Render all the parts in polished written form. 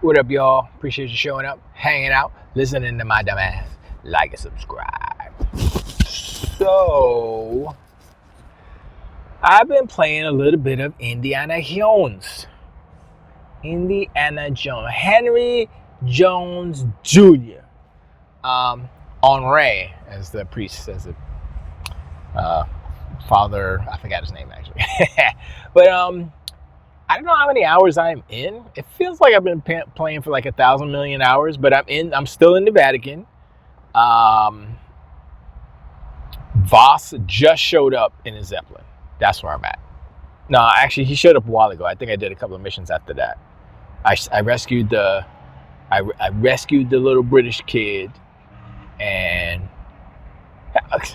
What up, y'all? Appreciate you showing up, hanging out, listening to my dumb ass. Like and subscribe. So, I've been playing a little bit of Indiana Jones. Indiana Jones. Henry Jones Jr. Henri, as the priest says it. Father, I forgot his name actually. But I don't know how many hours I'm in. It feels like I've been playing for like 1,000 million hours, but I'm still in the Vatican. Voss just showed up in his Zeppelin. That's where I'm at. No, actually, he showed up a while ago. I think I did a couple of missions after that. I rescued the little British kid, and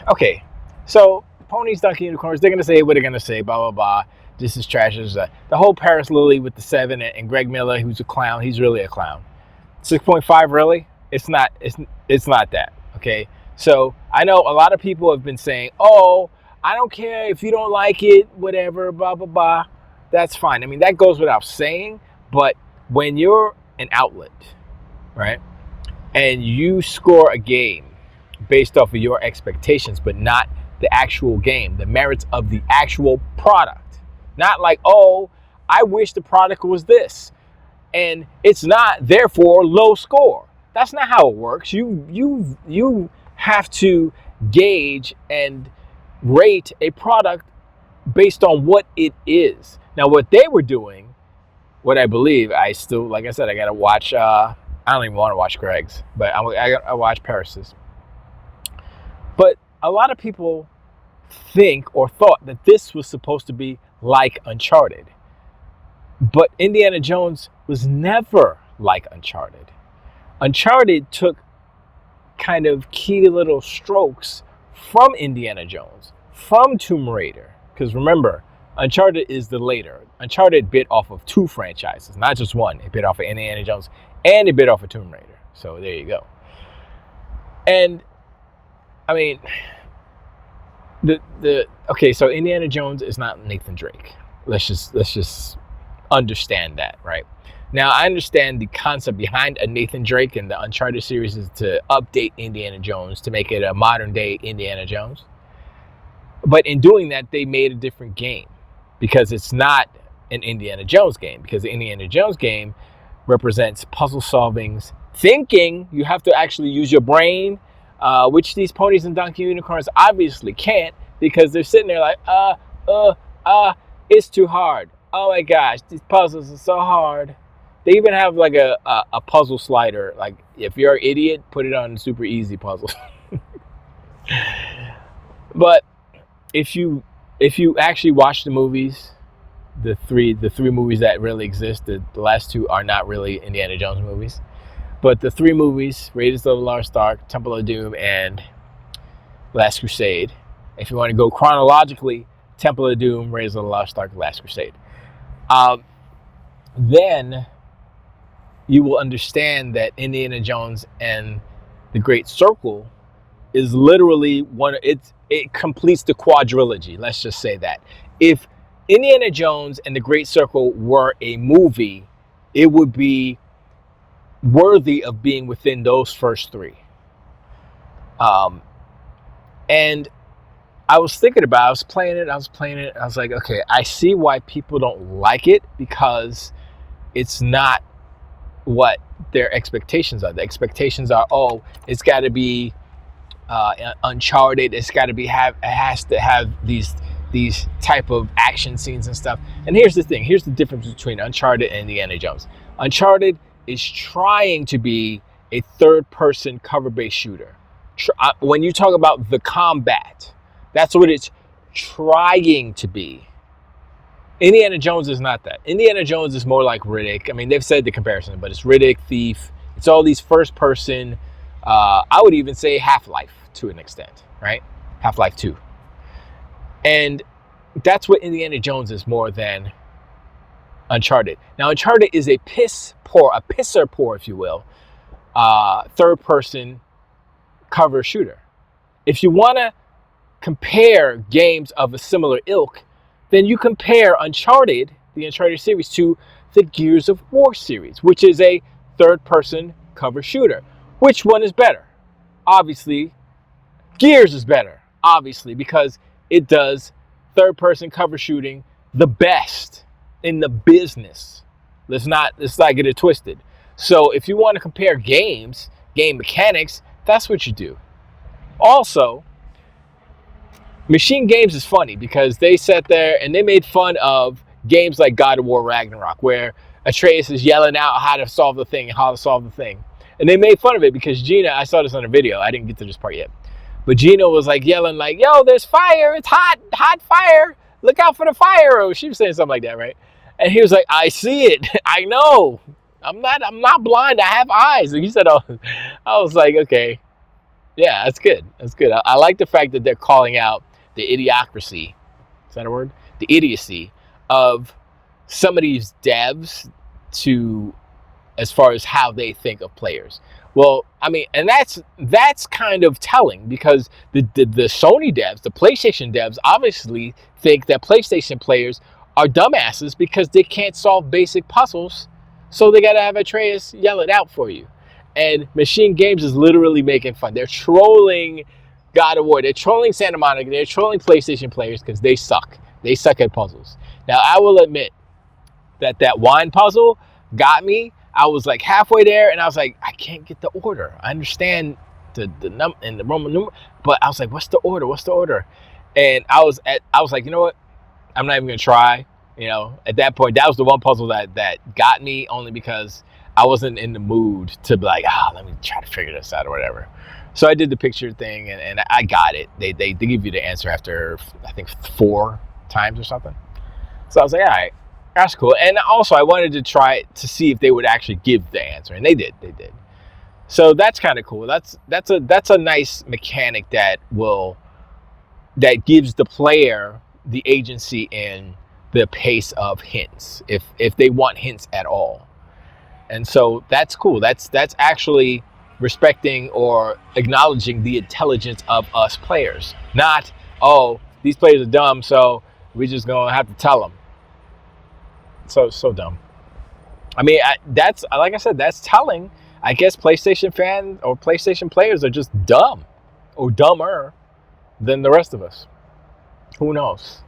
okay, so Ponies, Donkey, Unicorns. They're gonna say what they're gonna say. Blah blah blah. This is trash. The whole Paris Lily with the 7 and Greg Miller, who's a clown. He's really a clown. 6.5, really? It's not. It's not that. Okay. So I know a lot of people have been saying, "Oh, I don't care if you don't like it, whatever, blah blah blah." That's fine. I mean, that goes without saying. But when you're an outlet, right, and you score a game based off of your expectations, but not the actual game, the merits of the actual product. Not like, oh, I wish the product was this, and it's not, therefore low score. That's not how it works. You have to gauge and rate a product based on what it is. Now, what they were doing, what I believe, I still, like I said, I gotta watch. I don't even want to watch Greg's, but I watch Paris's. But a lot of people think or thought that this was supposed to be like Uncharted. But Indiana Jones was never like Uncharted. Uncharted took kind of key little strokes from Indiana Jones, from Tomb Raider. Because remember, Uncharted is the later. Uncharted bit off of 2 franchises, not just one. It bit off of Indiana Jones and it bit off of Tomb Raider. So there you go. And I mean, okay, so Indiana Jones is not Nathan Drake. Let's just understand that, right? Now, I understand the concept behind a Nathan Drake and the Uncharted series is to update Indiana Jones to make it a modern day Indiana Jones. But in doing that, they made a different game because it's not an Indiana Jones game, because the Indiana Jones game represents puzzle solving, thinking. You have to actually use your brain, which these Ponies and Donkey Unicorns obviously can't, because they're sitting there like, it's too hard. Oh my gosh, these puzzles are so hard. They even have like a puzzle slider. Like, if you're an idiot, put it on super easy puzzles. But if you actually watch the movies, the three movies that really exist, the last 2 are not really Indiana Jones movies. But the 3 movies, Raiders of the Lost Ark, Temple of Doom, and Last Crusade. If you want to go chronologically, Temple of Doom, Raiders of the Lost Ark, Last Crusade. Then you will understand that Indiana Jones and the Great Circle is literally it completes the quadrilogy. Let's just say that. If Indiana Jones and the Great Circle were a movie, it would be worthy of being within those first 3. And I was thinking about it. I was playing it. I was like, okay, I see why people don't like it, because it's not what their expectations are. The expectations are, oh, it's got to be Uncharted. It has to have these type of action scenes and stuff. And here's the thing. Here's the difference between Uncharted and Indiana Jones. Uncharted is trying to be a third-person cover-based shooter. When you talk about the combat, that's what it's trying to be. Indiana Jones is not that. Indiana Jones is more like Riddick. I mean, they've said the comparison, but it's Riddick, Thief. It's all these first-person. I would even say Half-Life to an extent, right? Half-Life 2. And that's what Indiana Jones is more than Uncharted. Now, Uncharted is a pisser poor, if you will, third-person cover shooter. If you want to compare games of a similar ilk, then you compare Uncharted, the Uncharted series, to the Gears of War series, which is a third-person cover shooter. Which one is better? Obviously, Gears is better. Obviously, because it does third-person cover shooting the best in the business. Let's not get it twisted. So if you want to compare game mechanics, that's what you do. Also, Machine Games is funny because they sat there and they made fun of games like God of War Ragnarok, where Atreus is yelling out how to solve the thing and how to solve the thing. And they made fun of it because Gina, I saw this on a video, I didn't get to this part yet, but Gina was like yelling like, yo, there's fire, it's hot fire, look out for the fire. Or she was saying something like that, right? And he was like, I see it, I know, I'm not blind, I have eyes. And he said, oh, I was like, okay, yeah, that's good. I like the fact that they're calling out the idiocracy, is that a word? The idiocy of some of these devs to, as far as how they think of players. Well, I mean, and that's kind of telling, because the Sony devs, the PlayStation devs, obviously think that PlayStation players are dumbasses because they can't solve basic puzzles, so they gotta have Atreus yell it out for you. And Machine Games is literally making fun. They're trolling God of War. They're trolling Santa Monica. They're trolling PlayStation players because they suck. They suck at puzzles. Now, I will admit that wine puzzle got me. I was like halfway there, and I was like, I can't get the order. I understand the Roman numeral, but I was like, what's the order? And I was like, you know what? I'm not even gonna try. You know, at that point, that was the one puzzle that got me, only because I wasn't in the mood to be like, let me try to figure this out or whatever. So I did the picture thing, and I got it. They give you the answer after, I think, 4 times or something. So I was like, all right, that's cool. And also, I wanted to try to see if they would actually give the answer, and they did. So that's kind of cool. That's a nice mechanic that gives the player the agency in the pace of hints, if they want hints at all. And so that's cool. That's actually respecting or acknowledging the intelligence of us players. Not, oh, these players are dumb, so we're just gonna have to tell them. So dumb. I mean, that's, like I said, that's telling. I guess PlayStation fans or PlayStation players are just dumb or dumber than the rest of us. Who knows?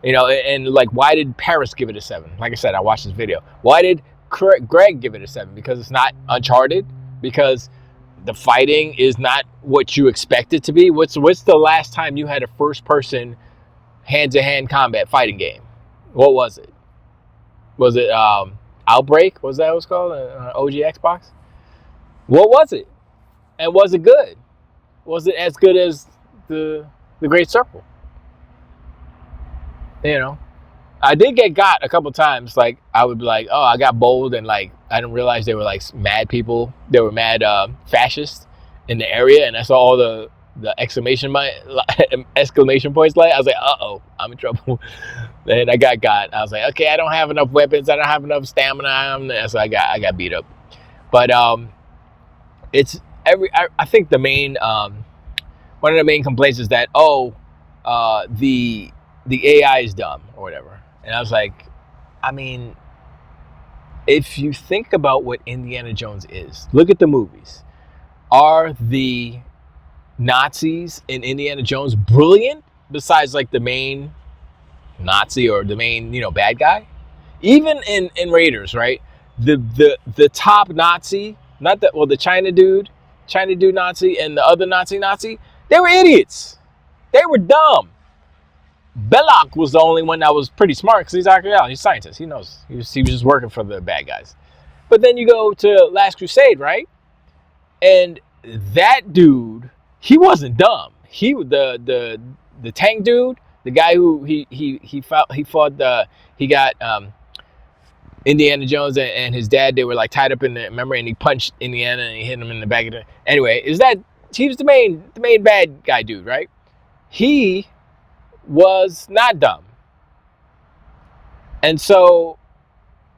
You know, and like, why did Paris give it a 7? Like I said, I watched this video. Why did Greg give it a 7? Because it's not Uncharted? Because the fighting is not what you expect it to be? What's the last time you had a first-person hand-to-hand combat fighting game? What was it? Was it Outbreak? Was that what it was called? OG Xbox? What was it? And was it good? Was it as good as the Great Circle? You know, I did get got a couple times. Like, I would be like, oh, I got bold, and like, I didn't realize they were like mad people. They were mad fascists in the area, and I saw all the exclamation points. Like, I was like, uh-oh, I'm in trouble. And I got. I was like, okay, I don't have enough weapons. I don't have enough stamina. So I got beat up. But it's I think the main one of the main complaints is that the AI is dumb or whatever. And I was like, I mean, if you think about what Indiana Jones is, look at the movies. Are the Nazis in Indiana Jones brilliant besides like the main Nazi or the main, bad guy? Even in Raiders, right? The top Nazi, the China dude Nazi, and the other Nazi, they were idiots. They were dumb. Belloc was the only one that was pretty smart because he's a scientist. He knows. He was just working for the bad guys. But then you go to Last Crusade, right? And that dude, he wasn't dumb. He was the tank dude, the guy who he got Indiana Jones and his dad. They were like tied up in the memory, and he punched Indiana and he hit him in the back of the. Anyway, he was the main bad guy dude, right? He was not dumb. And so,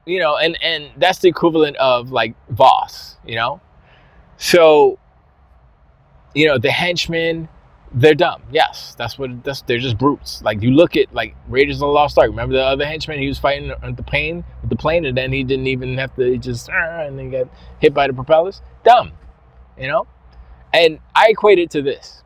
and that's the equivalent of like Voss, So, the henchmen, They're dumb. Yes, they're just brutes. Like you look at like Raiders of the Lost Ark. Remember the other henchman? He was fighting on the plane, and then he didn't even have to and then get hit by the propellers. Dumb, you know. And I equate it to this: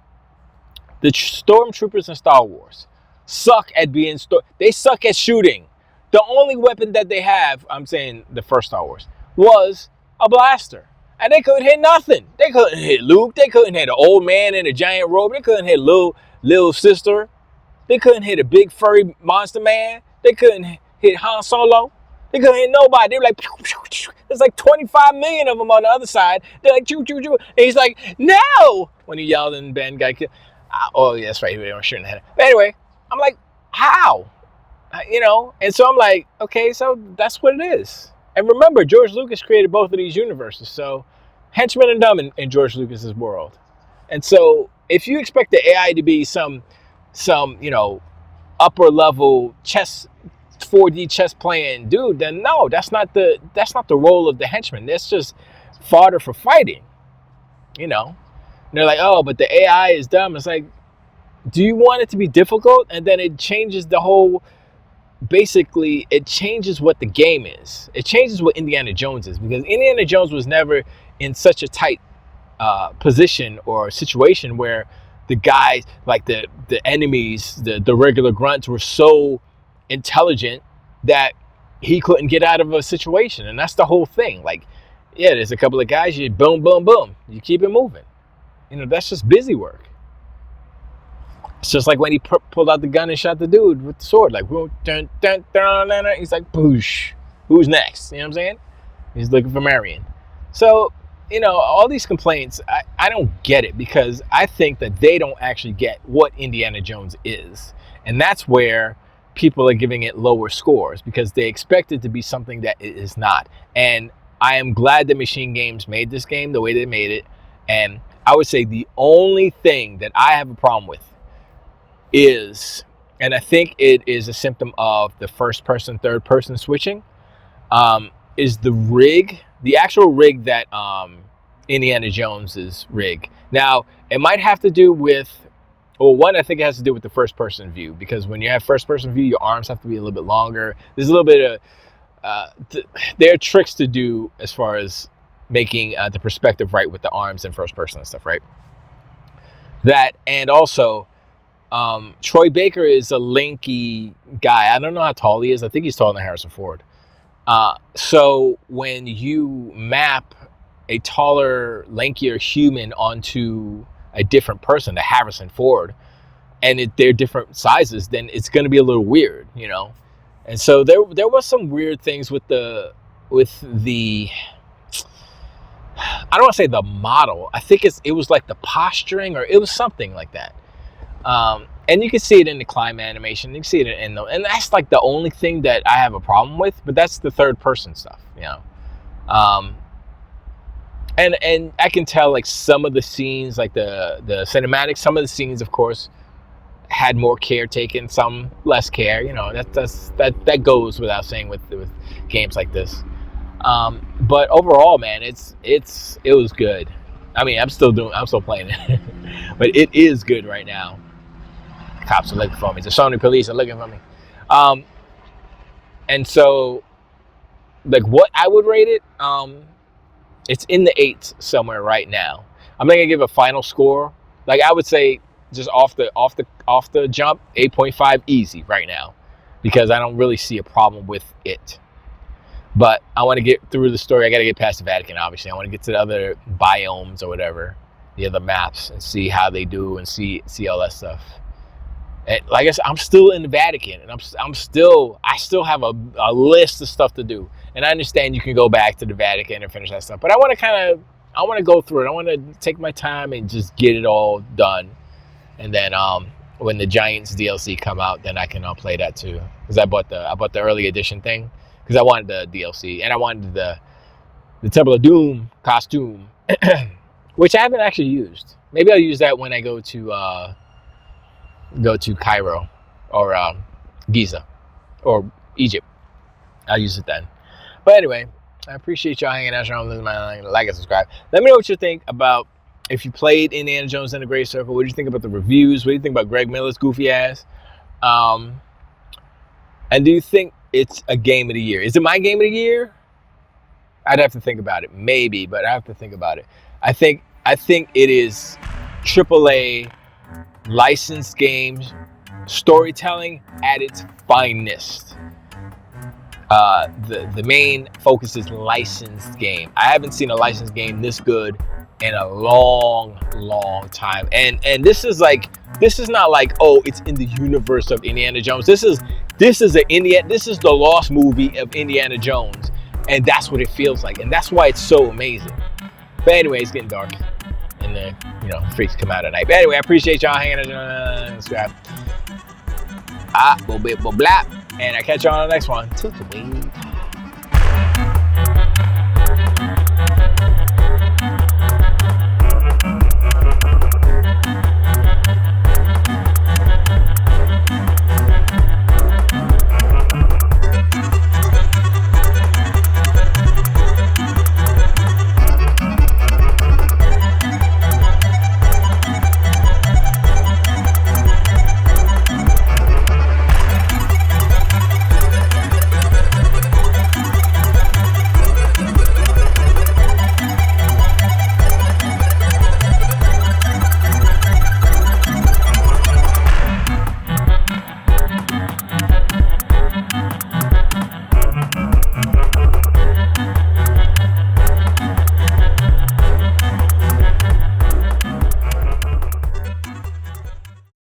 the stormtroopers in Star Wars suck at being they suck at shooting. The only weapon that they have, I'm saying the first Star Wars, was a blaster. And they couldn't hit nothing. They couldn't hit Luke. They couldn't hit an old man in a giant robe. They couldn't hit little sister. They couldn't hit a big furry monster man. They couldn't hit Han Solo. They couldn't hit nobody. They were like, pew, pew, pew. There's like 25 million of them on the other side. They're like, choo, choo, choo. And he's like, no! When he yelled and Ben got killed. Oh, yeah, that's right. They were shooting the head. But anyway, I'm like, how? You know? And so I'm like, okay, so that's what it is. And remember, George Lucas created both of these universes. So henchmen are dumb in George Lucas's world. And so if you expect the AI to be some upper level 4D chess playing dude, then no, that's not the role of the henchman. That's just fodder for fighting. And they're like, oh, but the AI is dumb. It's like, do you want it to be difficult? And then it changes the whole. Basically, it changes what the game is. It changes what Indiana Jones is, because Indiana Jones was never in such a tight position or situation where the guys, like the enemies, the regular grunts, were so intelligent that he couldn't get out of a situation. And that's the whole thing. Like, yeah, there's a couple of guys, you boom, boom, boom, you keep it moving. That's just busy work. It's just like when he pulled out the gun and shot the dude with the sword. Like, dun, dun, dun, he's like, boosh. Who's next? You know what I'm saying? He's looking for Marion. So, all these complaints, I don't get it, because I think that they don't actually get what Indiana Jones is. And that's where people are giving it lower scores, because they expect it to be something that it is not. And I am glad that Machine Games made this game the way they made it. And I would say the only thing that I have a problem with is, and I think it is a symptom of the first person, third person switching, is the rig, the actual rig that Indiana Jones's rig. Now, it might have to do with, one, I think it has to do with the first person view, because when you have first person view, your arms have to be a little bit longer. There's a little bit of, there are tricks to do as far as making the perspective right with the arms and first person and stuff, right? That, and also, Troy Baker is a lanky guy. I don't know how tall he is. I think he's taller than Harrison Ford. So when you map a taller, lankier human onto a different person, to Harrison Ford, and they're different sizes, then it's going to be a little weird, And so there was some weird things with the I don't want to say the model. I think it was like the posturing, or it was something like that. And you can see it in the climb animation. You can see it and that's like the only thing that I have a problem with. But that's the third person stuff, And I can tell, like, some of the scenes, like the cinematics, some of the scenes, of course, had more care taken, some less care. That goes without saying with games like this. But overall, man, it was good. I mean, I'm still playing it, but it is good right now. Cops are looking for me. The Sony police are looking for me. And so, like, what I would rate it, it's in the 8s somewhere right now. I'm not gonna give a final score. Like, I would say, just off the jump, 8.5 easy right now, because I don't really see a problem with it. But I want to get through the story. I got to get past the Vatican, obviously. I want to get to the other biomes or whatever, the other maps, and see how they do and see all that stuff. And like I said, I'm still in the Vatican, and I still have a list of stuff to do. And I understand you can go back to the Vatican and finish that stuff, but I want to go through it. I want to take my time and just get it all done. And then when the Giants DLC come out, then I can play that too. Because I bought the early edition thing, because I wanted the DLC, and I wanted the Temple of Doom costume, which I haven't actually used. Maybe I'll use that when I go to Cairo or Giza or Egypt. I'll use it then. But anyway, I appreciate y'all hanging out. Like and subscribe. Let me know what you think about if you played Indiana Jones and the Great Circle, what do you think about the reviews? What do you think about Greg Miller's goofy ass? And do you think it's a game of the year? Is it my game of the year? I'd have to think about it. Maybe, but I have to think about it. I think it is AAA licensed games, storytelling at its finest. The main focus is licensed game. I haven't seen a licensed game this good in a long time. And this is not like, oh, it's in the universe of Indiana Jones. This is the lost movie of Indiana Jones, and that's what it feels like, and that's why it's so amazing. But anyway, it's getting dark, and then freaks come out at night. But anyway, I appreciate y'all hanging out. Subscribe. Blah, and I catch y'all on the next one.